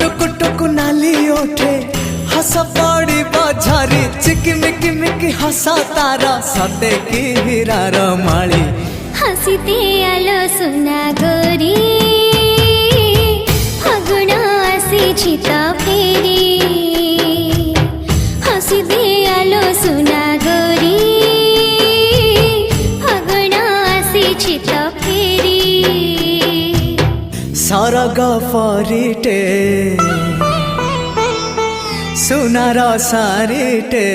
टुक टुक नाली ओठे हस पड़ी बझारी चिकिमिकी मिकी हसा तारा सते की हीरार माली हसीते आलो सुना गोरी फागुण आसी तो फेरी हसीते आलो सुना गोरी फागुण आसी तो फेरी सरग फरिटे सुनार सारिटे